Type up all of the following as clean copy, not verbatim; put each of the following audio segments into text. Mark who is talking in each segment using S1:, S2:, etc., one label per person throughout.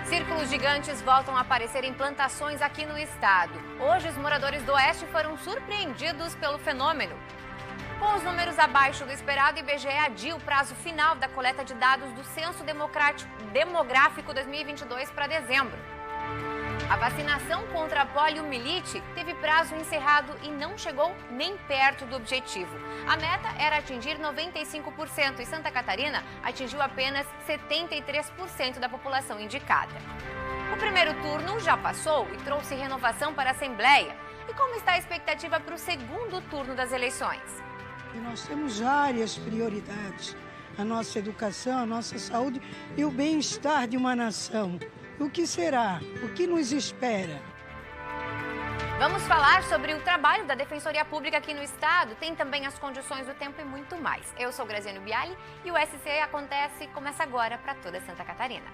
S1: Círculos gigantes voltam a aparecer em plantações aqui no estado. Hoje, os moradores do Oeste foram surpreendidos pelo fenômeno. Com os números abaixo do esperado, o IBGE adia o prazo final da coleta de dados do Censo Demográfico 2022 para dezembro. A vacinação contra a poliomielite teve prazo encerrado e não chegou nem perto do objetivo. A meta era atingir 95% e Santa Catarina atingiu apenas 73% da população indicada. O primeiro turno já passou e trouxe renovação para a Assembleia. E como está a expectativa para o segundo turno das eleições?
S2: E nós temos várias prioridades: a nossa educação, a nossa saúde e o bem-estar de uma nação. O que será? O que nos espera?
S1: Vamos falar sobre o trabalho da Defensoria Pública aqui no estado, tem também as condições do tempo e muito mais. Eu sou Graziano Biali e o SC começa agora para toda Santa Catarina.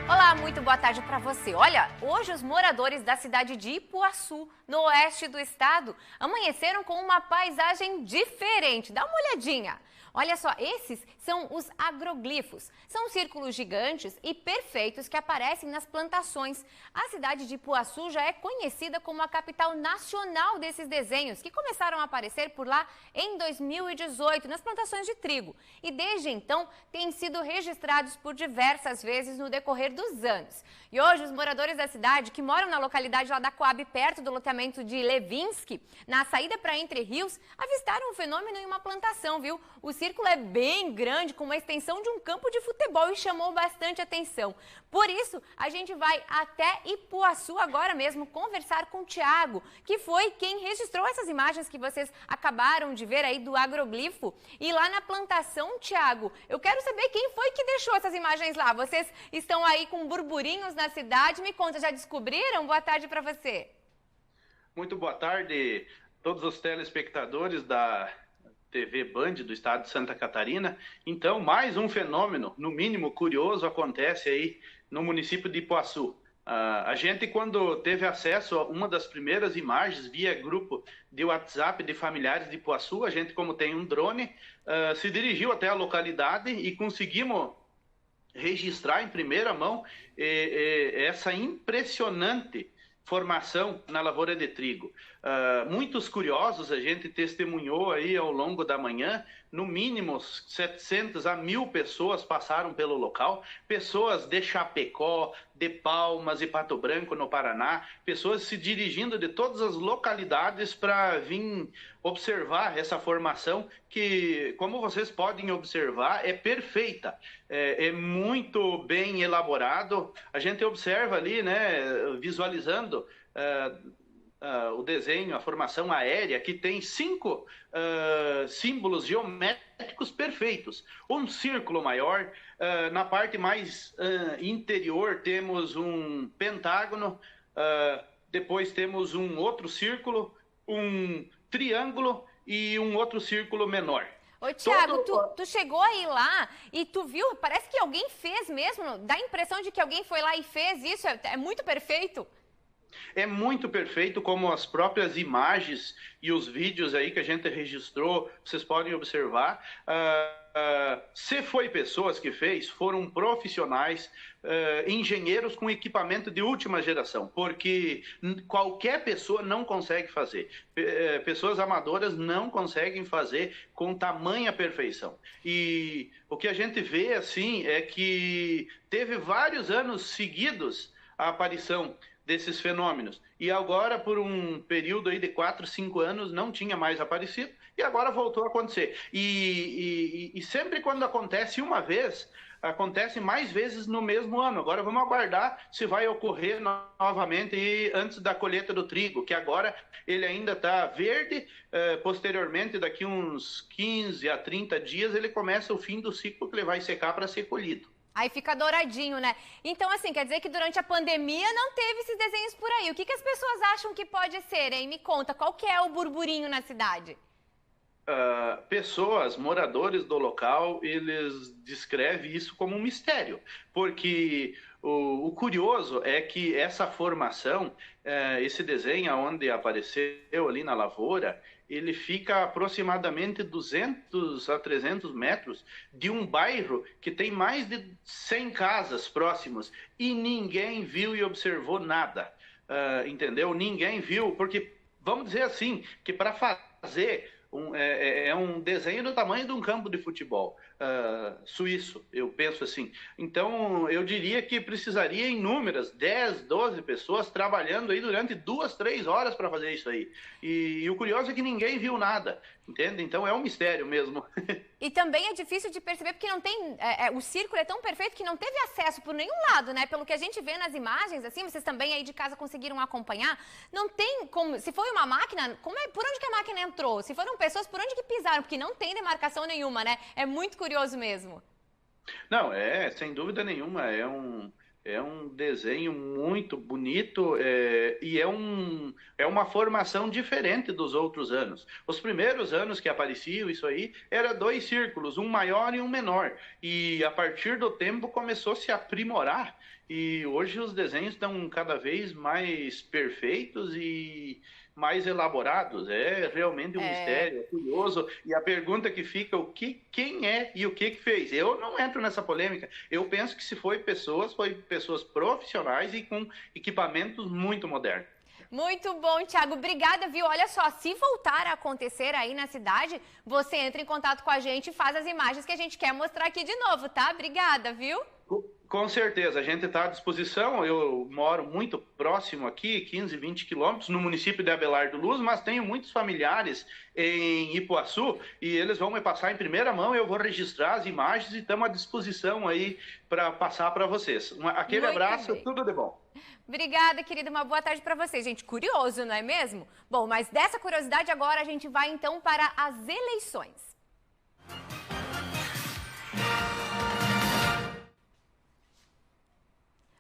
S1: Olá, muito boa tarde para você. Olha, hoje os moradores da cidade de Ipuaçu, no oeste do estado, amanheceram com uma paisagem diferente. Dá uma olhadinha. Olha só, esses são os agroglifos. São círculos gigantes e perfeitos que aparecem nas plantações. A cidade de Ipuaçu já é conhecida como a capital nacional desses desenhos, que começaram a aparecer por lá em 2018, nas plantações de trigo. E desde então, têm sido registrados por diversas vezes no decorrer dos anos. E hoje, os moradores da cidade, que moram na localidade lá da Coab, perto do loteamento de Levinsky, na saída para Entre Rios, avistaram um fenômeno em uma plantação, viu? O círculo é bem grande, com uma extensão de um campo de futebol e chamou bastante atenção. Por isso, a gente vai até Ipuaçu agora mesmo conversar com o Tiago, que foi quem registrou essas imagens que vocês acabaram de ver aí do agroglifo. E lá na plantação, Tiago, eu quero saber quem foi que deixou essas imagens lá. Vocês estão aí com burburinhos na cidade. Me conta, já descobriram? Boa tarde para você.
S3: Muito boa tarde a todos os telespectadores da TV Band do estado de Santa Catarina. Então, mais um fenômeno, no mínimo curioso, acontece aí no município de Ipuaçu. A gente, quando teve acesso a uma das primeiras imagens via grupo de WhatsApp de familiares de Ipuaçu, a gente, como tem um drone, se dirigiu até a localidade e conseguimos registrar em primeira mão essa impressionante formação na lavoura de trigo. Muitos curiosos a gente testemunhou aí ao longo da manhã, no mínimo 700 a 1.000 pessoas passaram pelo local, pessoas de Chapecó, de Palmas e Pato Branco, no Paraná, pessoas se dirigindo de todas as localidades para vir observar essa formação que, como vocês podem observar, é perfeita, é muito bem elaborado. A gente observa ali, né, visualizando o desenho, a formação aérea, que tem 5 símbolos geométricos perfeitos. Um círculo maior, na parte mais interior temos um pentágono, depois temos um outro círculo, um triângulo e um outro círculo menor.
S1: Ô, Tiago, tu chegou aí lá e tu viu, parece que alguém fez mesmo, dá a impressão de que alguém foi lá e fez isso, é muito perfeito.
S3: É muito perfeito, como as próprias imagens e os vídeos aí que a gente registrou, vocês podem observar. Se foi pessoas que fez, foram profissionais, engenheiros com equipamento de última geração, porque qualquer pessoa não consegue fazer. Pessoas amadoras não conseguem fazer com tamanha perfeição. E o que a gente vê, assim, é que teve vários anos seguidos a aparição desses fenômenos. E agora, por um período aí de 4, 5 anos, não tinha mais aparecido, e agora voltou a acontecer. E sempre quando acontece uma vez, acontece mais vezes no mesmo ano. Agora vamos aguardar se vai ocorrer novamente antes da colheita do trigo, que agora ele ainda está verde, posteriormente, daqui uns 15 a 30 dias, ele começa o fim do ciclo, que ele vai secar para ser colhido.
S1: Aí fica douradinho, né? Então, assim, quer dizer que durante a pandemia não teve esses desenhos por aí. O que as pessoas acham que pode ser, hein? Me conta, qual que é o burburinho na cidade?
S3: pessoas, moradores do local, eles descrevem isso como um mistério, porque o curioso é que essa formação, esse desenho onde apareceu ali na lavoura, ele fica aproximadamente 200 a 300 metros de um bairro que tem mais de 100 casas próximas e ninguém viu e observou nada, entendeu? Ninguém viu, porque, vamos dizer assim, que para fazer um desenho do tamanho de um campo de futebol suíço, eu penso assim. Então, eu diria que precisaria inúmeras, 10, 12 pessoas trabalhando aí durante 2, 3 horas para fazer isso aí. E o curioso é que ninguém viu nada, entende? Então, é um mistério mesmo.
S1: E também é difícil de perceber, porque não tem, o círculo é tão perfeito que não teve acesso por nenhum lado, né? Pelo que a gente vê nas imagens, assim, vocês também aí de casa conseguiram acompanhar, não tem como, se foi uma máquina, por onde que a máquina entrou? Se foram pessoas, por onde que pisaram? Porque não tem demarcação nenhuma, né? É muito curioso mesmo.
S3: Não, sem dúvida nenhuma, é um desenho muito bonito e é uma formação diferente dos outros anos. Os primeiros anos que apareciam isso aí, era 2 círculos, um maior e um menor. E a partir do tempo começou a se aprimorar e hoje os desenhos estão cada vez mais perfeitos e mais elaborados. É realmente um mistério, é curioso. E a pergunta que fica, quem é e o que fez? Eu não entro nessa polêmica. Eu penso que se foi pessoas profissionais e com equipamentos muito modernos.
S1: Muito bom, Thiago. Obrigada, viu? Olha só, se voltar a acontecer aí na cidade, você entra em contato com a gente e faz as imagens que a gente quer mostrar aqui de novo, tá? Obrigada, viu?
S3: Com certeza, a gente está à disposição. Eu moro muito próximo aqui, 15, 20 quilômetros, no município de Abelardo Luz, mas tenho muitos familiares em Ipuaçu e eles vão me passar em primeira mão. Eu vou registrar as imagens e estamos à disposição aí para passar para vocês. Aquele abraço, tudo de bom.
S1: Obrigada, querida. Uma boa tarde para você. Gente, curioso, não é mesmo? Bom, mas dessa curiosidade agora a gente vai então para as eleições.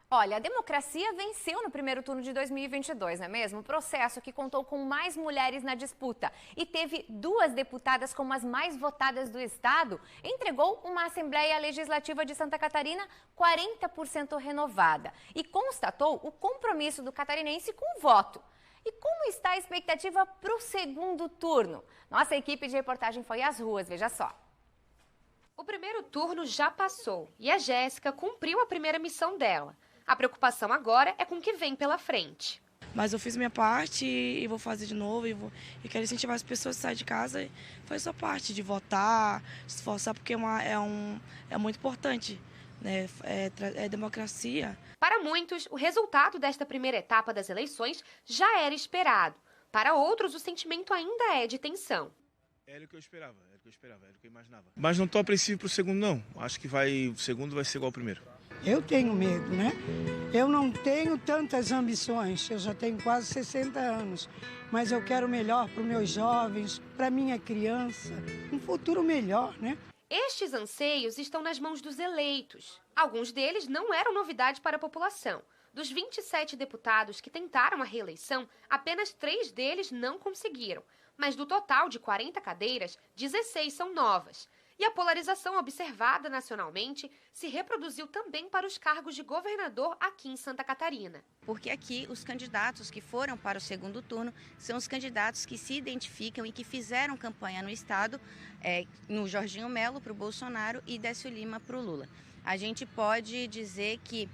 S1: Olha, a democracia venceu no primeiro turno de 2022, não é mesmo? Processo que contou com mais mulheres na disputa e teve 2 deputadas como as mais votadas do estado, entregou uma Assembleia Legislativa de Santa Catarina 40% renovada e constatou o compromisso do catarinense com o voto. E como está a expectativa para o segundo turno? Nossa equipe de reportagem foi às ruas, veja só.
S4: O primeiro turno já passou e a Jéssica cumpriu a primeira missão dela. A preocupação agora é com o que vem pela frente.
S5: Mas eu fiz minha parte e vou fazer de novo. E quero incentivar as pessoas a sair de casa e fazer sua parte, de votar, se esforçar, porque é muito importante, né? É democracia.
S4: Para muitos, o resultado desta primeira etapa das eleições já era esperado. Para outros, o sentimento ainda é de tensão.
S6: Era o que eu esperava, era o que eu imaginava. Mas não estou apreensivo para o segundo, não. Acho que o segundo vai ser igual ao primeiro.
S2: Eu tenho medo, né? Eu não tenho tantas ambições, eu já tenho quase 60 anos, mas eu quero melhor para os meus jovens, para minha criança, um futuro melhor, né?
S4: Estes anseios estão nas mãos dos eleitos. Alguns deles não eram novidade para a população. Dos 27 deputados que tentaram a reeleição, apenas 3 deles não conseguiram. Mas do total de 40 cadeiras, 16 são novas. E a polarização observada nacionalmente se reproduziu também para os cargos de governador aqui em Santa Catarina.
S7: Porque aqui os candidatos que foram para o segundo turno são os candidatos que se identificam e que fizeram campanha no estado, no Jorginho Melo para o Bolsonaro e Décio Lima para o Lula. A gente pode dizer que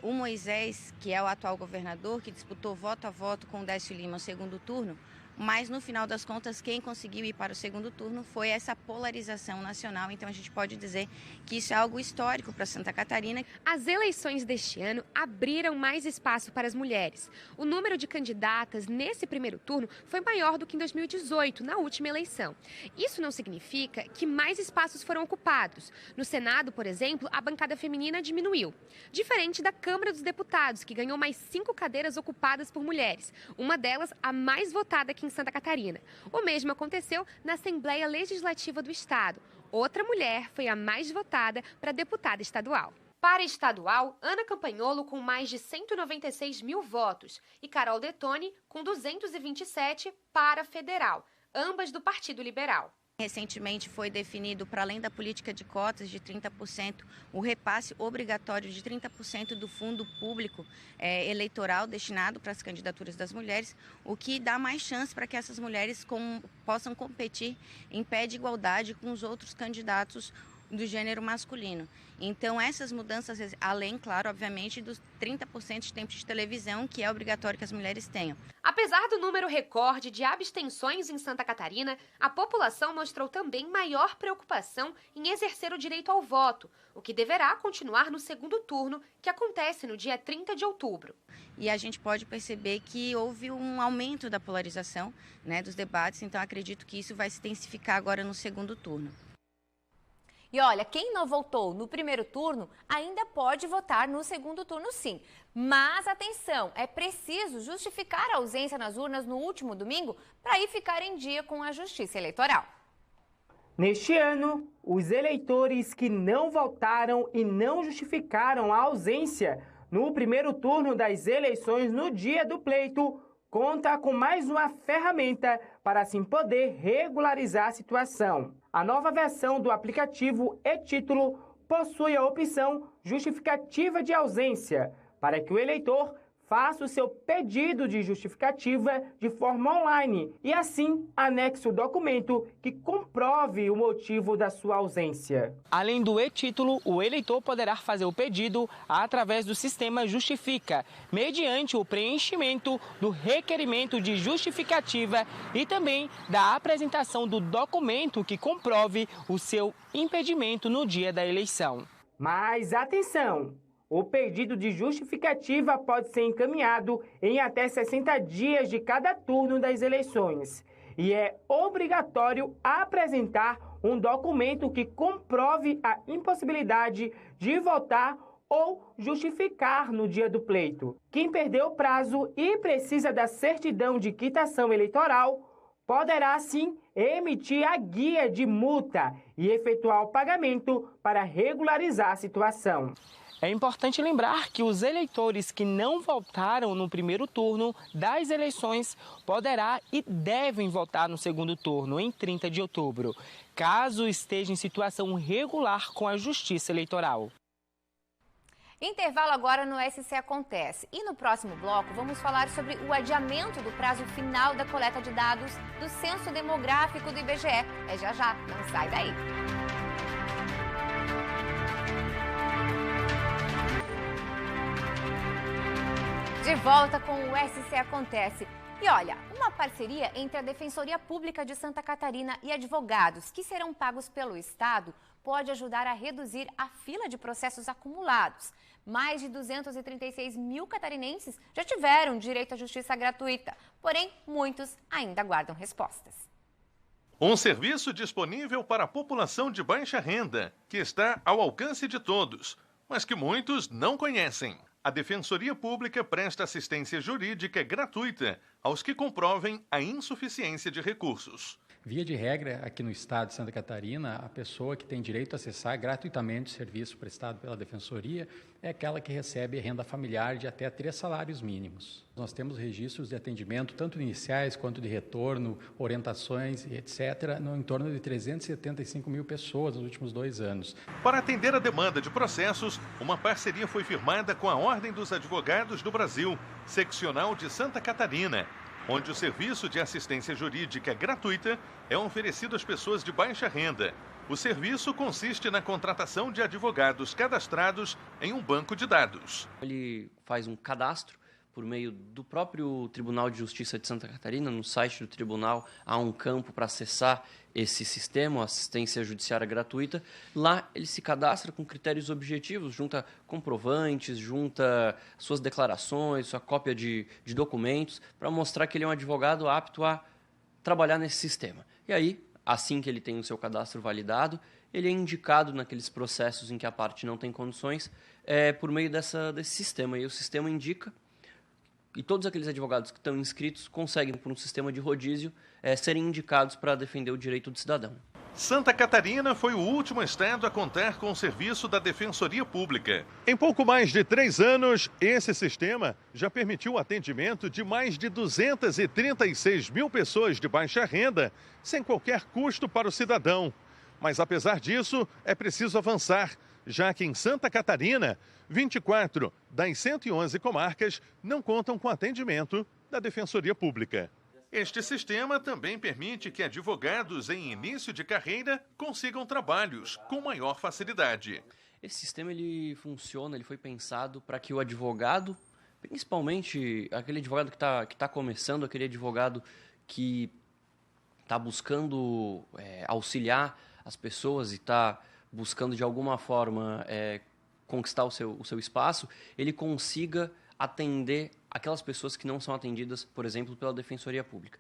S7: o Moisés, que é o atual governador, que disputou voto a voto com o Décio Lima no segundo turno, mas no final das contas quem conseguiu ir para o segundo turno foi essa polarização nacional, então a gente pode dizer que isso é algo histórico para Santa Catarina.
S4: As eleições deste ano abriram mais espaço para as mulheres. O número de candidatas nesse primeiro turno foi maior do que em 2018, na última eleição. Isso não significa que mais espaços foram ocupados. No Senado, por exemplo, a bancada feminina diminuiu. Diferente da Câmara dos Deputados, que ganhou mais 5 cadeiras ocupadas por mulheres. Uma delas, a mais votada aqui em Santa Catarina. O mesmo aconteceu na Assembleia Legislativa do Estado. Outra mulher foi a mais votada para deputada estadual. Para estadual, Ana Campagnolo com mais de 196 mil votos e Carol Detoni com 227 para federal, ambas do Partido Liberal.
S7: Recentemente foi definido, para além da política de cotas de 30%, o repasse obrigatório de 30% do fundo público eleitoral destinado para as candidaturas das mulheres, o que dá mais chance para que essas mulheres possam competir em pé de igualdade com os outros candidatos do gênero masculino. Então, essas mudanças, além, claro, obviamente, dos 30% de tempo de televisão, que é obrigatório que as mulheres tenham.
S4: Apesar do número recorde de abstenções em Santa Catarina, a população mostrou também maior preocupação em exercer o direito ao voto, o que deverá continuar no segundo turno, que acontece no dia 30 de outubro.
S7: E a gente pode perceber que houve um aumento da polarização, dos debates, então acredito que isso vai se intensificar agora no segundo turno.
S1: E olha, quem não votou no primeiro turno ainda pode votar no segundo turno, sim. Mas atenção, é preciso justificar a ausência nas urnas no último domingo para aí ficar em dia com a Justiça Eleitoral.
S8: Neste ano, os eleitores que não votaram e não justificaram a ausência no primeiro turno das eleições no dia do pleito conta com mais uma ferramenta para assim poder regularizar a situação. A nova versão do aplicativo e-Título possui a opção Justificativa de Ausência, para que o eleitor faça o seu pedido de justificativa de forma online e assim anexe o documento que comprove o motivo da sua ausência. Além do e-Título, o eleitor poderá fazer o pedido através do sistema Justifica, mediante o preenchimento do requerimento de justificativa e também da apresentação do documento que comprove o seu impedimento no dia da eleição. Mas atenção! O pedido de justificativa pode ser encaminhado em até 60 dias de cada turno das eleições. E é obrigatório apresentar um documento que comprove a impossibilidade de votar ou justificar no dia do pleito. Quem perdeu o prazo e precisa da certidão de quitação eleitoral poderá, sim, emitir a guia de multa e efetuar o pagamento para regularizar a situação. É importante lembrar que os eleitores que não votaram no primeiro turno das eleições poderá e devem votar no segundo turno, em 30 de outubro, caso esteja em situação regular com a Justiça Eleitoral.
S1: Intervalo agora no SC Acontece. E no próximo bloco vamos falar sobre o adiamento do prazo final da coleta de dados do Censo Demográfico do IBGE. É já já, não sai daí. De volta com o SC Acontece. E olha, uma parceria entre a Defensoria Pública de Santa Catarina e advogados que serão pagos pelo Estado pode ajudar a reduzir a fila de processos acumulados. Mais de 236 mil catarinenses já tiveram direito à justiça gratuita, porém muitos ainda aguardam respostas.
S9: Um serviço disponível para a população de baixa renda, que está ao alcance de todos, mas que muitos não conhecem. A Defensoria Pública presta assistência jurídica gratuita aos que comprovem a insuficiência de recursos.
S10: Via de regra, aqui no estado de Santa Catarina, a pessoa que tem direito a acessar gratuitamente o serviço prestado pela Defensoria é aquela que recebe renda familiar de até 3 salários mínimos. Nós temos registros de atendimento, tanto iniciais quanto de retorno, orientações e etc., no entorno de 375 mil pessoas nos últimos 2 anos.
S9: Para atender a demanda de processos, uma parceria foi firmada com a Ordem dos Advogados do Brasil, seccional de Santa Catarina, onde o serviço de assistência jurídica gratuita é oferecido às pessoas de baixa renda. O serviço consiste na contratação de advogados cadastrados em um banco de dados.
S11: Ele faz um cadastro por meio do próprio Tribunal de Justiça de Santa Catarina. No site do tribunal há um campo para acessar esse sistema, assistência judiciária gratuita. Lá ele se cadastra com critérios objetivos, junta comprovantes, junta suas declarações, sua cópia de documentos, para mostrar que ele é um advogado apto a trabalhar nesse sistema. E aí, assim que ele tem o seu cadastro validado, ele é indicado naqueles processos em que a parte não tem condições, por meio desse sistema. E o sistema indica, e todos aqueles advogados que estão inscritos conseguem, por um sistema de rodízio, serem indicados para defender o direito do cidadão.
S9: Santa Catarina foi o último estado a contar com o serviço da Defensoria Pública. Em pouco mais de 3 anos, esse sistema já permitiu o atendimento de mais de 236 mil pessoas de baixa renda, sem qualquer custo para o cidadão. Mas, apesar disso, é preciso avançar, já que em Santa Catarina, 24 das 111 comarcas não contam com atendimento da Defensoria Pública. Este sistema também permite que advogados em início de carreira consigam trabalhos com maior facilidade.
S11: Esse sistema ele funciona, ele foi pensado para que o advogado, principalmente aquele advogado que tá começando, aquele advogado que está buscando auxiliar as pessoas e está buscando de alguma forma conquistar o seu espaço, ele consiga atender aquelas pessoas que não são atendidas, por exemplo, pela Defensoria Pública.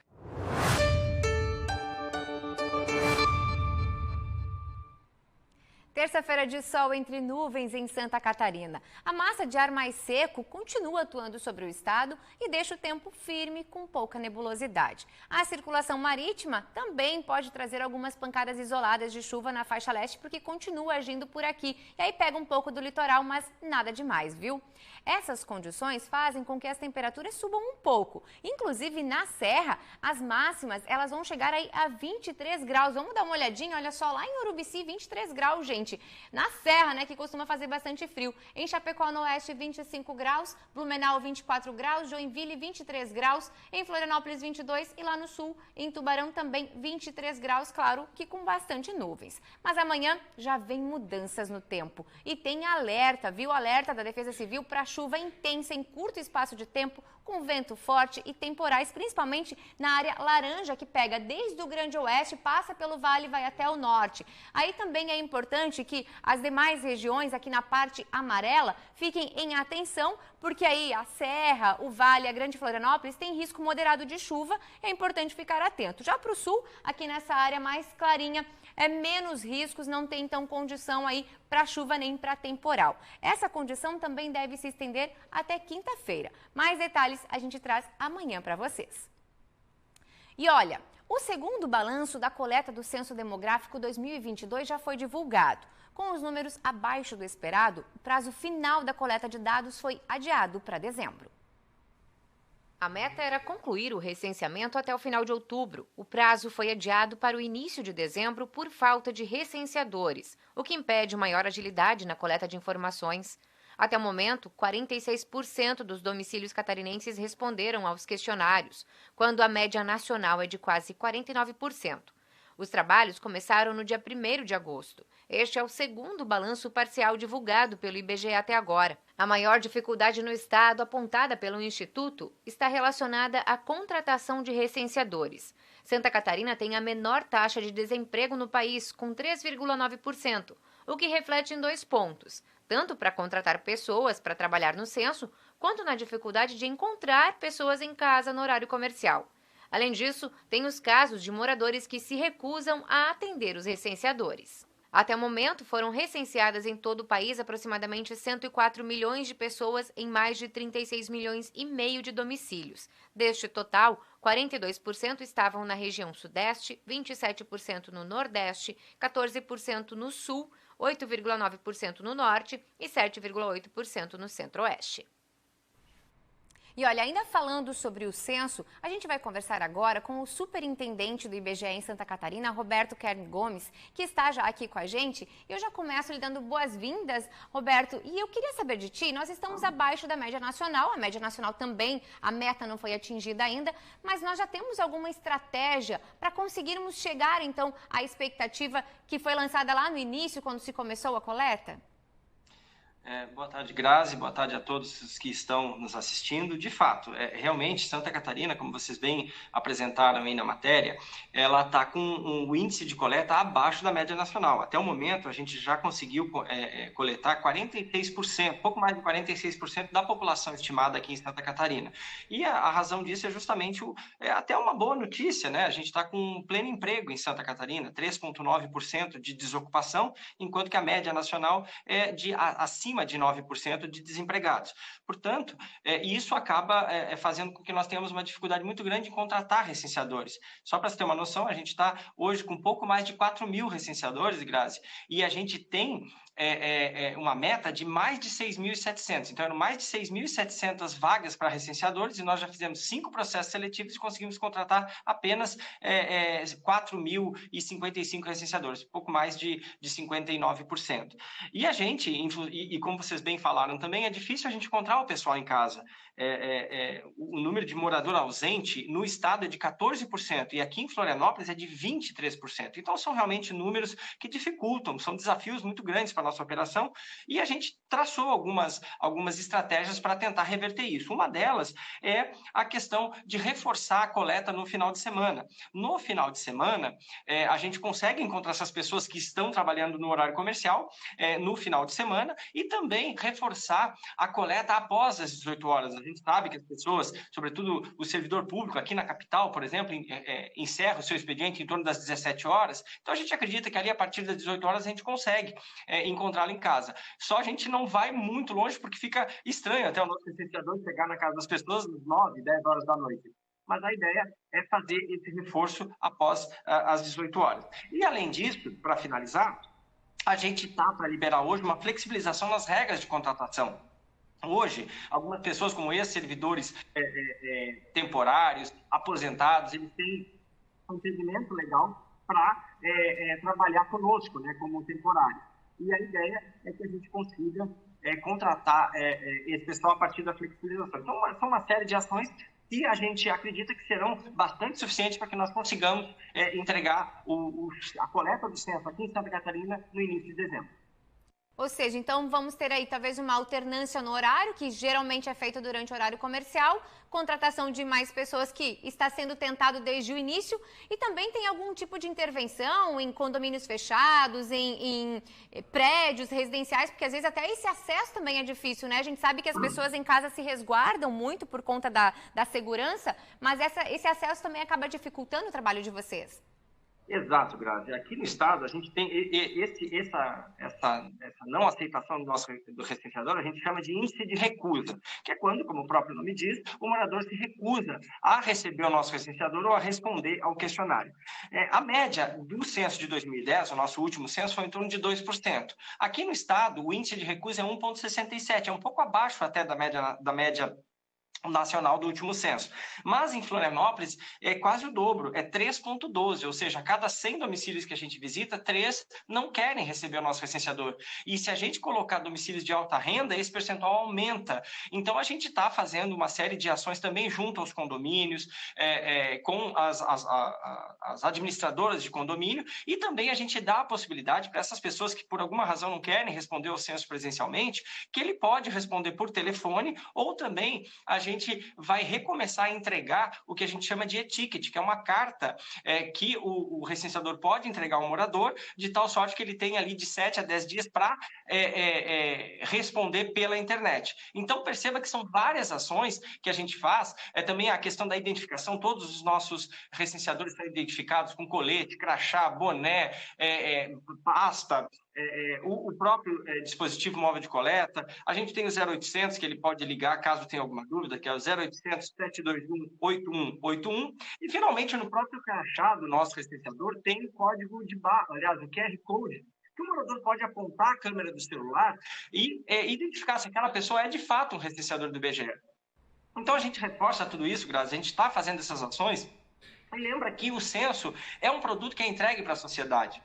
S1: Terça-feira de sol entre nuvens em Santa Catarina. A massa de ar mais seco continua atuando sobre o estado e deixa o tempo firme com pouca nebulosidade. A circulação marítima também pode trazer algumas pancadas isoladas de chuva na faixa leste, porque continua agindo por aqui. E aí pega um pouco do litoral, mas nada demais, viu? Essas condições fazem com que as temperaturas subam um pouco. Inclusive na serra, as máximas elas vão chegar aí a 23 graus. Vamos dar uma olhadinha, olha só, lá em Urubici, 23 graus, gente. Na serra, né, que costuma fazer bastante frio. Em Chapecó, no oeste, 25 graus. Blumenau, 24 graus. Joinville, 23 graus. Em Florianópolis, 22. E lá no sul, em Tubarão, também 23 graus, claro que com bastante nuvens. Mas amanhã já vem mudanças no tempo. E tem alerta, viu? Alerta da Defesa Civil para chuva intensa em curto espaço de tempo, com vento forte e temporais, principalmente na área laranja, que pega desde o Grande Oeste, passa pelo Vale e vai até o norte. Aí também é importante que as demais regiões, aqui na parte amarela, fiquem em atenção, porque aí a Serra, o Vale, a Grande Florianópolis tem risco moderado de chuva, é importante ficar atento. Já para o sul, aqui nessa área mais clarinha, é menos riscos, não tem então condição aí para chuva nem para temporal. Essa condição também deve se estender até quinta-feira. Mais detalhes a gente traz amanhã para vocês. E olha, o segundo balanço da coleta do Censo Demográfico 2022 já foi divulgado. Com os números abaixo do esperado, o prazo final da coleta de dados foi adiado para dezembro. A meta era concluir o recenseamento até o final de outubro. O prazo foi adiado para o início de dezembro por falta de recenseadores, o que impede maior agilidade na coleta de informações. Até o momento, 46% dos domicílios catarinenses responderam aos questionários, quando a média nacional é de quase 49%. Os trabalhos começaram no dia 1º de agosto. Este é o segundo balanço parcial divulgado pelo IBGE até agora. A maior dificuldade no estado, apontada pelo Instituto, está relacionada à contratação de recenseadores. Santa Catarina tem a menor taxa de desemprego no país, com 3,9%, o que reflete em 2 pontos, tanto para contratar pessoas para trabalhar no censo, quanto na dificuldade de encontrar pessoas em casa no horário comercial. Além disso, tem os casos de moradores que se recusam a atender os recenseadores. Até o momento, foram recenseadas em todo o país aproximadamente 104 milhões de pessoas em mais de 36 milhões e meio de domicílios. Deste total, 42% estavam na região sudeste, 27% no nordeste, 14% no sul, 8,9% no norte e 7,8% no centro-oeste. E olha, ainda falando sobre o censo, a gente vai conversar agora com o superintendente do IBGE em Santa Catarina, Roberto Kern Gomes, que está já aqui com a gente. Eu já começo lhe dando boas-vindas, Roberto. E eu queria saber de ti, nós estamos abaixo da média nacional, a média nacional também, a meta não foi atingida ainda, mas nós já temos alguma estratégia para conseguirmos chegar, então, à expectativa que foi lançada lá no início, quando se começou a coleta?
S12: Boa tarde, Grazi. Boa tarde a todos os que estão nos assistindo. De fato, realmente, Santa Catarina, como vocês bem apresentaram aí na matéria, ela está com um índice de coleta abaixo da média nacional. Até o momento, a gente já conseguiu coletar 46%, pouco mais de 46% da população estimada aqui em Santa Catarina. E a razão disso é justamente até uma boa notícia, né? A gente está com pleno emprego em Santa Catarina, 3,9% de desocupação, enquanto que a média nacional é de acima acima de 9% de desempregados. Portanto, isso acaba fazendo com que nós tenhamos uma dificuldade muito grande em contratar recenseadores. Só para você ter uma noção, a gente está hoje com um pouco mais de 4.000 recenseadores, Grazi, e a gente tem uma meta de mais de 6.700. Então, eram mais de 6.700 vagas para recenseadores e nós já fizemos 5 processos seletivos e conseguimos contratar apenas 4.055 recenseadores, pouco mais de 59%. E a gente, e como vocês bem falaram também, é difícil a gente encontrar o pessoal em casa. O número de morador ausente no estado é de 14% e aqui em Florianópolis é de 23%. Então, são realmente números que dificultam, são desafios muito grandes para a nossa operação e a gente traçou algumas estratégias para tentar reverter isso. Uma delas é a questão de reforçar a coleta no final de semana. No final de semana, a gente consegue encontrar essas pessoas que estão trabalhando no horário comercial no final de semana e também reforçar a coleta após as 18 horas. A gente sabe que as pessoas, sobretudo o servidor público aqui na capital, por exemplo, encerra o seu expediente em torno das 17 horas. Então, a gente acredita que ali, a partir das 18 horas, a gente consegue encontrá-lo em casa. Só a gente não vai muito longe, porque fica estranho até o nosso recenseador chegar na casa das pessoas às 9, 10 horas da noite. Mas a ideia é fazer esse reforço após as 18 horas. E, além disso, para finalizar, a gente está para liberar hoje uma flexibilização nas regras de contratação. Hoje, algumas pessoas, como ex-servidores temporários, aposentados, eles têm um impedimento legal para trabalhar conosco, né, como temporário. E a ideia é que a gente consiga contratar esse pessoal a partir da flexibilização. Então, são uma série de ações que a gente acredita que serão bastante suficientes para que nós consigamos entregar a coleta do censo aqui em Santa Catarina no início de dezembro.
S1: Ou seja, então vamos ter aí talvez uma alternância no horário, que geralmente é feito durante o horário comercial, contratação de mais pessoas que está sendo tentado desde o início e também tem algum tipo de intervenção em condomínios fechados, em prédios residenciais, porque às vezes até esse acesso também é difícil, né? A gente sabe que as pessoas em casa se resguardam muito por conta da segurança, mas esse acesso também acaba dificultando o trabalho de vocês.
S12: Exato, Grazi. Aqui no estado, a gente tem essa não aceitação do recenseador, a gente chama de índice de recusa, que é quando, como o próprio nome diz, o morador se recusa a receber o nosso recenseador ou a responder ao questionário. A média do censo de 2010, o nosso último censo, foi em torno de 2%. Aqui no estado, o índice de recusa é 1,67%, é um pouco abaixo até da média nacional do último censo. Mas em Florianópolis é quase o dobro, é 3,12, ou seja, a cada 100 domicílios que a gente visita, 3 não querem receber o nosso recenseador. E se a gente colocar domicílios de alta renda, esse percentual aumenta. Então, a gente está fazendo uma série de ações também junto aos condomínios, com as administradoras de condomínio, e também a gente dá a possibilidade para essas pessoas que por alguma razão não querem responder ao censo presencialmente, que ele pode responder por telefone, ou também a gente vai recomeçar a entregar o que a gente chama de e-ticket, que é uma carta que o recenseador pode entregar ao morador, de tal sorte que ele tem ali de 7 a 10 dias para responder pela internet. Então, perceba que são várias ações que a gente faz, também a questão da identificação, todos os nossos recenseadores estão identificados com colete, crachá, boné, pasta, o próprio dispositivo móvel de coleta. A gente tem o 0800, que ele pode ligar caso tenha alguma dúvida, que é o 0800 721 8181. E, finalmente, no próprio crachá do nosso recenseador, tem o código de barra, aliás, o QR Code, que o morador pode apontar a câmera do celular e identificar se aquela pessoa é, de fato, um recenseador do IBGE. Então, a gente reforça tudo isso, Grazi, a gente está fazendo essas ações. E lembra que o censo é um produto que é entregue para a sociedade.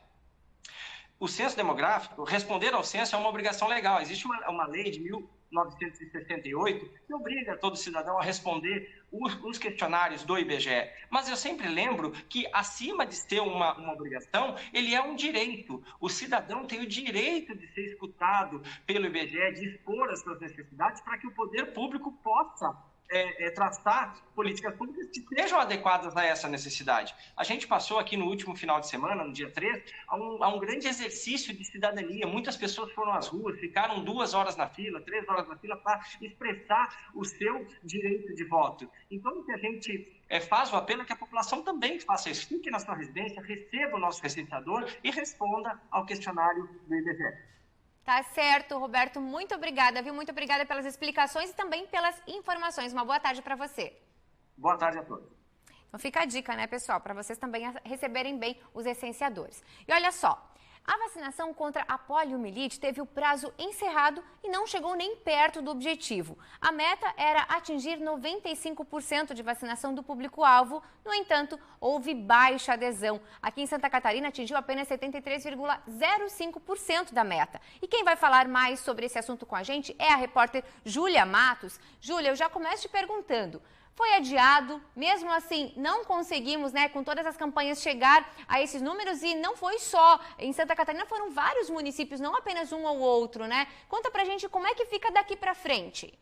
S12: O censo demográfico, responder ao censo é uma obrigação legal. Existe uma lei de 1968 que obriga todo cidadão a responder os questionários do IBGE. Mas eu sempre lembro que, acima de ser uma obrigação, ele é um direito. O cidadão tem o direito de ser escutado pelo IBGE, de expor as suas necessidades para que o poder público possa traçar políticas públicas que sejam adequadas a essa necessidade. A gente passou aqui no último final de semana, no dia 3, a um grande exercício de cidadania. Muitas pessoas foram às ruas, ficaram 2 horas na fila, 3 horas na fila para expressar o seu direito de voto. Então, o que a gente faz o apelo é que a população também faça isso. Fique na sua residência, receba o nosso recenseador e responda ao questionário do IBGE.
S1: Tá certo, Roberto. Muito obrigada, viu? Muito obrigada pelas explicações e também pelas informações. Uma boa tarde para você.
S12: Boa tarde a todos.
S1: Então fica a dica, né, pessoal, para vocês também receberem bem os essenciadores. E olha só, a vacinação contra a poliomielite teve o prazo encerrado e não chegou nem perto do objetivo. A meta era atingir 95% de vacinação do público-alvo. No entanto, houve baixa adesão. Aqui em Santa Catarina atingiu apenas 73,05% da meta. E quem vai falar mais sobre esse assunto com a gente é a repórter Júlia Matos. Júlia, eu já começo te perguntando. Foi adiado, mesmo assim não conseguimos, né, com todas as campanhas chegar a esses números e não foi só. Em Santa Catarina foram vários municípios, não apenas um ou outro, né? Conta pra gente como é que fica daqui pra frente.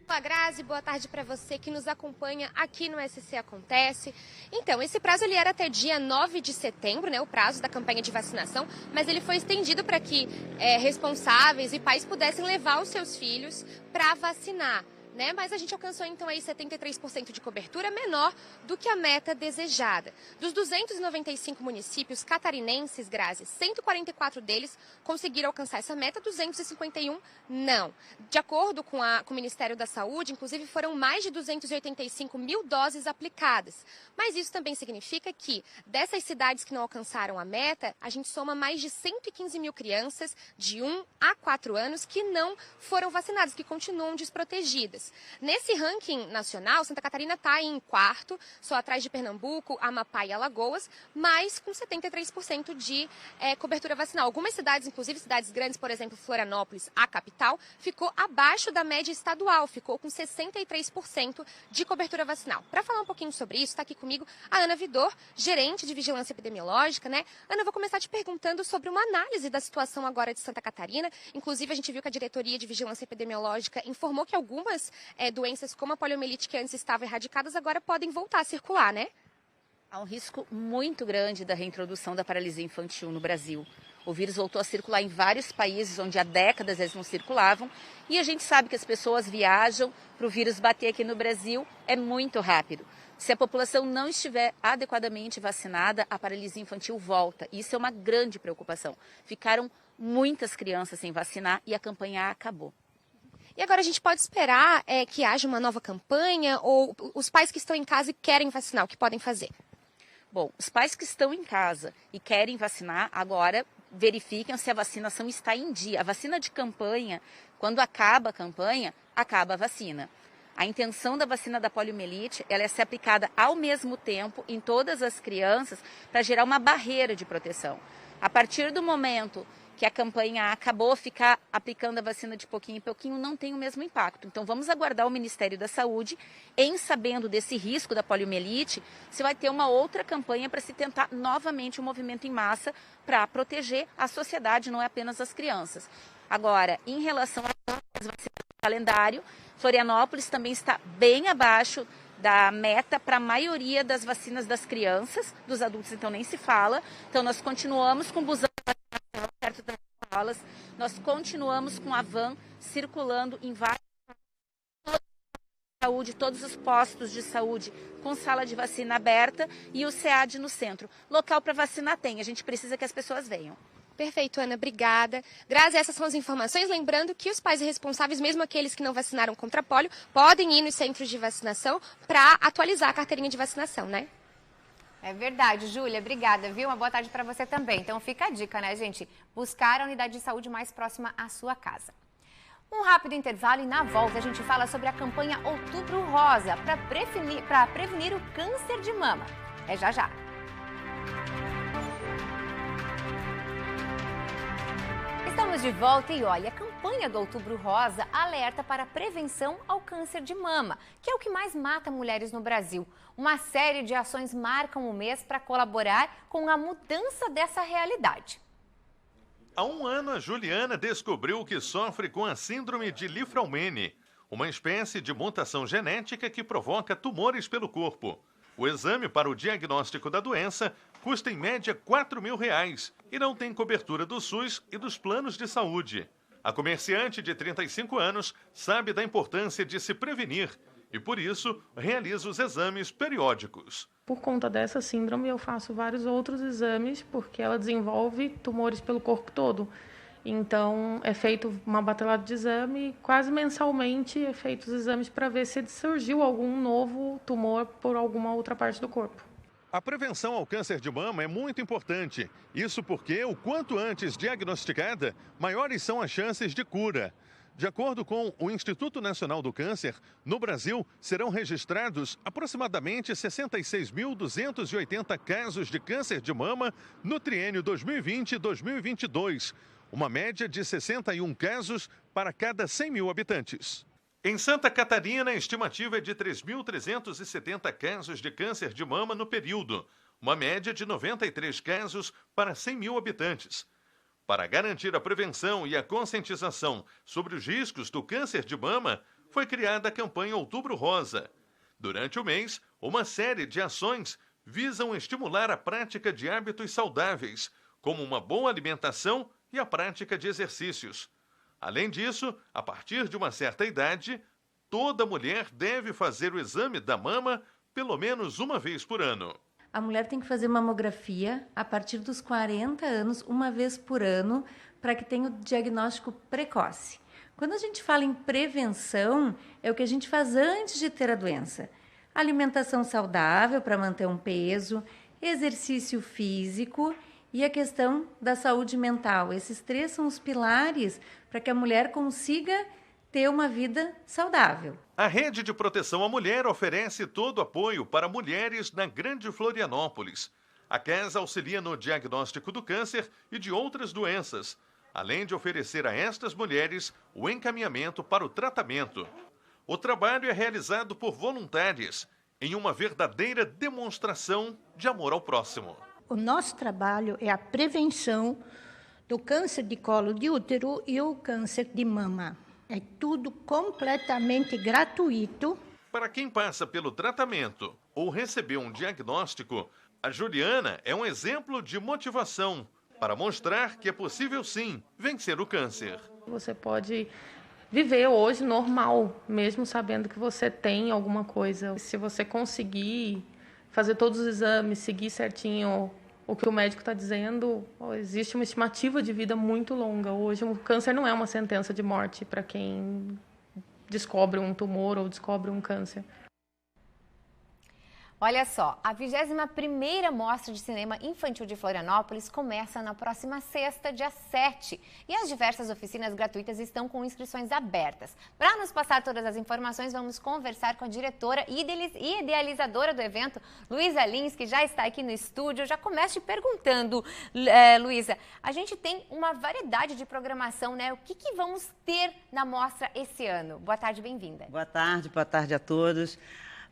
S4: Olá, Grazi, boa tarde para você que nos acompanha aqui no SC Acontece. Então, esse prazo ele era até dia 9 de setembro, né, o prazo da campanha de vacinação, mas ele foi estendido para que responsáveis e pais pudessem levar os seus filhos para vacinar. Mas a gente alcançou então aí 73% de cobertura, menor do que a meta desejada. Dos 295 municípios catarinenses, Grazi, 144 deles conseguiram alcançar essa meta, 251 não. De acordo com o Ministério da Saúde, inclusive foram mais de 285 mil doses aplicadas. Mas isso também significa que dessas cidades que não alcançaram a meta, a gente soma mais de 115 mil crianças de 1 a 4 anos que não foram vacinadas, que continuam desprotegidas. Nesse ranking nacional, Santa Catarina está em quarto, só atrás de Pernambuco, Amapá e Alagoas, mas com 73% de cobertura vacinal. Algumas cidades, inclusive cidades grandes, por exemplo, Florianópolis, a capital, ficou abaixo da média estadual, ficou com 63% de cobertura vacinal. Para falar um pouquinho sobre isso, está aqui comigo a Ana Vidor, gerente de Vigilância Epidemiológica, né? Ana, eu vou começar te perguntando sobre uma análise da situação agora de Santa Catarina. Inclusive, a gente viu que a Diretoria de Vigilância Epidemiológica informou que algumas doenças como a poliomielite que antes estavam erradicadas agora podem voltar a circular, né?
S13: Há um risco muito grande da reintrodução da paralisia infantil no Brasil. O vírus voltou a circular em vários países onde há décadas eles não circulavam e a gente sabe que as pessoas viajam para o vírus bater aqui no Brasil é muito rápido. Se a população não estiver adequadamente vacinada, a paralisia infantil volta. Isso é uma grande preocupação. Ficaram muitas crianças sem vacinar e a campanha acabou.
S4: E agora a gente pode esperar que haja uma nova campanha ou os pais que estão em casa e querem vacinar, o que podem fazer?
S13: Bom, os pais que estão em casa e querem vacinar, agora verifiquem se a vacinação está em dia. A vacina de campanha, quando acaba a campanha, acaba a vacina. A intenção da vacina da poliomielite ela é ser aplicada ao mesmo tempo em todas as crianças para gerar uma barreira de proteção. A partir do momento que a campanha acabou, ficar aplicando a vacina de pouquinho em pouquinho não tem o mesmo impacto. Então vamos aguardar o Ministério da Saúde, em sabendo desse risco da poliomielite, se vai ter uma outra campanha para se tentar novamente um movimento em massa para proteger a sociedade, não é apenas as crianças. Agora, em relação às vacinas do calendário, Florianópolis também está bem abaixo da meta para a maioria das vacinas das crianças, dos adultos então nem se fala. Então nós continuamos com busão perto das escolas, nós continuamos com a van circulando em vários saúde, todos os postos de saúde com sala de vacina aberta e o SEAD no centro. Local para vacinar tem, a gente precisa que as pessoas venham.
S4: Perfeito, Ana, obrigada. Graças a essas são as informações, lembrando que os pais responsáveis, mesmo aqueles que não vacinaram contra a polio, podem ir nos centros de vacinação para atualizar a carteirinha de vacinação, né?
S1: É verdade, Júlia, obrigada, viu? Uma boa tarde para você também. Então fica a dica, né, gente? Buscar a unidade de saúde mais próxima à sua casa. Um rápido intervalo e na volta a gente fala sobre a campanha Outubro Rosa para prevenir o câncer de mama. É já já. Estamos de volta e olha, a campanha do Outubro Rosa alerta para a prevenção ao câncer de mama, que é o que mais mata mulheres no Brasil. Uma série de ações marcam o mês para colaborar com a mudança dessa realidade.
S9: Há um ano, a Juliana descobriu que sofre com a síndrome de Li-Fraumeni, uma espécie de mutação genética que provoca tumores pelo corpo. O exame para o diagnóstico da doença custa em média R$4.000 e não tem cobertura do SUS e dos planos de saúde. A comerciante de 35 anos sabe da importância de se prevenir e, por isso, realiza os exames periódicos.
S14: Por conta dessa síndrome, eu faço vários outros exames, porque ela desenvolve tumores pelo corpo todo. Então, é feito uma batelada de exame, quase mensalmente é feito os exames para ver se surgiu algum novo tumor por alguma outra parte do corpo.
S9: A prevenção ao câncer de mama é muito importante. Isso porque, o quanto antes diagnosticada, maiores são as chances de cura. De acordo com o Instituto Nacional do Câncer, no Brasil serão registrados aproximadamente 66.280 casos de câncer de mama no triênio 2020-2022, uma média de 61 casos para cada 100 mil habitantes. Em Santa Catarina, a estimativa é de 3.370 casos de câncer de mama no período, uma média de 93 casos para 100 mil habitantes. Para garantir a prevenção e a conscientização sobre os riscos do câncer de mama, foi criada a campanha Outubro Rosa. Durante o mês, uma série de ações visam estimular a prática de hábitos saudáveis, como uma boa alimentação e a prática de exercícios. Além disso, a partir de uma certa idade, toda mulher deve fazer o exame da mama pelo menos uma vez por ano.
S15: A mulher tem que fazer mamografia a partir dos 40 anos, uma vez por ano, para que tenha o diagnóstico precoce. Quando a gente fala em prevenção, é o que a gente faz antes de ter a doença. Alimentação saudável para manter um peso, exercício físico e a questão da saúde mental. Esses três são os pilares para que a mulher consiga ter uma vida saudável.
S9: A Rede de Proteção à Mulher oferece todo o apoio para mulheres na Grande Florianópolis. A casa auxilia no diagnóstico do câncer e de outras doenças, além de oferecer a estas mulheres o encaminhamento para o tratamento. O trabalho é realizado por voluntárias, em uma verdadeira demonstração de amor ao próximo.
S16: O nosso trabalho é a prevenção do câncer de colo de útero e o câncer de mama. É tudo completamente gratuito.
S9: Para quem passa pelo tratamento ou recebeu um diagnóstico, a Juliana é um exemplo de motivação para mostrar que é possível sim vencer o câncer.
S14: Você pode viver hoje normal, mesmo sabendo que você tem alguma coisa. Se você conseguir fazer todos os exames, seguir certinho o que o médico está dizendo, existe uma estimativa de vida muito longa. Hoje, o câncer não é uma sentença de morte para quem descobre um tumor ou descobre um câncer.
S1: Olha só, a 21ª Mostra de Cinema Infantil de Florianópolis começa na próxima sexta, dia 7. E as diversas oficinas gratuitas estão com inscrições abertas. Para nos passar todas as informações, vamos conversar com a diretora e idealizadora do evento, Luísa Lins, que já está aqui no estúdio. Eu já começo te perguntando, Luísa, a gente tem uma variedade de programação, né? O que vamos ter na mostra esse ano? Boa tarde, bem-vinda.
S17: Boa tarde a todos.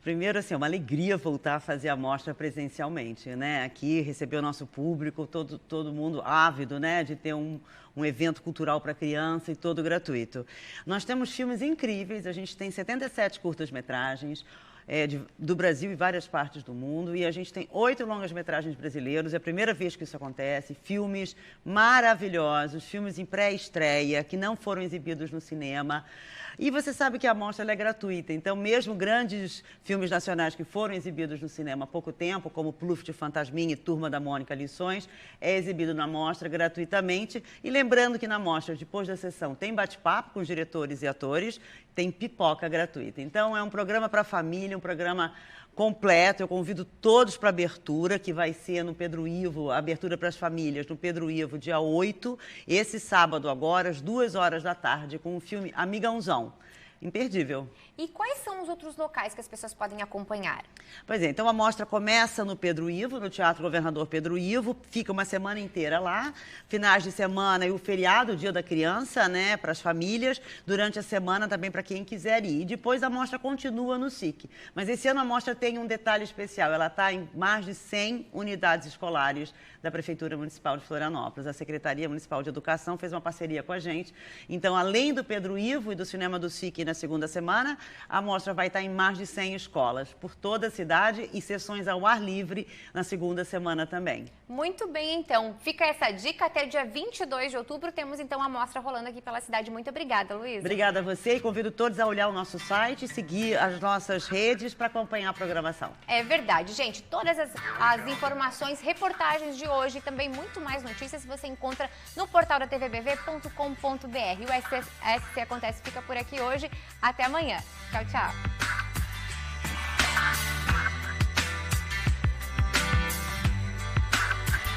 S17: Primeiro, assim, é uma alegria voltar a fazer a mostra presencialmente, né? Aqui, receber o nosso público, todo mundo ávido, né? De ter um evento cultural para criança e todo gratuito. Nós temos filmes incríveis, a gente tem 77 curtas-metragens do Brasil e várias partes do mundo, e a gente tem 8 longas-metragens brasileiros, é a primeira vez que isso acontece, filmes maravilhosos, filmes em pré-estreia, que não foram exibidos no cinema. E você sabe que a mostra ela é gratuita, então mesmo grandes filmes nacionais que foram exibidos no cinema há pouco tempo, como Pluft, Fantasminha e Turma da Mônica Lições, é exibido na mostra gratuitamente. E lembrando que na mostra, depois da sessão, tem bate-papo com os diretores e atores, tem pipoca gratuita. Então é um programa para a família, um programa completo. Eu convido todos para a abertura, que vai ser no Pedro Ivo, abertura para as famílias, no Pedro Ivo, dia 8, esse sábado agora, às 14h, com o filme Amigãozão. Imperdível.
S1: E quais são os outros locais que as pessoas podem acompanhar?
S17: Pois é, então a mostra começa no Pedro Ivo, no Teatro Governador Pedro Ivo, fica uma semana inteira lá, finais de semana e o feriado, o Dia da Criança, né, para as famílias, durante a semana também para quem quiser ir. E depois a mostra continua no SIC. Mas esse ano a mostra tem um detalhe especial, ela está em mais de 100 unidades escolares da Prefeitura Municipal de Florianópolis. A Secretaria Municipal de Educação fez uma parceria com a gente. Então, além do Pedro Ivo e do Cinema do SIC na segunda semana, a mostra vai estar em mais de 100 escolas por toda a cidade e sessões ao ar livre na segunda semana também.
S1: Muito bem, então. Fica essa dica. Até dia 22 de outubro temos, então, a mostra rolando aqui pela cidade. Muito obrigada, Luísa.
S17: Obrigada a você e convido todos a olhar o nosso site e seguir as nossas redes para acompanhar a programação.
S1: É verdade, gente. Todas as informações, reportagens de hoje e também muito mais notícias você encontra no portal da tvbv.com.br. O SC Acontece fica por aqui hoje. Até amanhã. Tchau, tchau.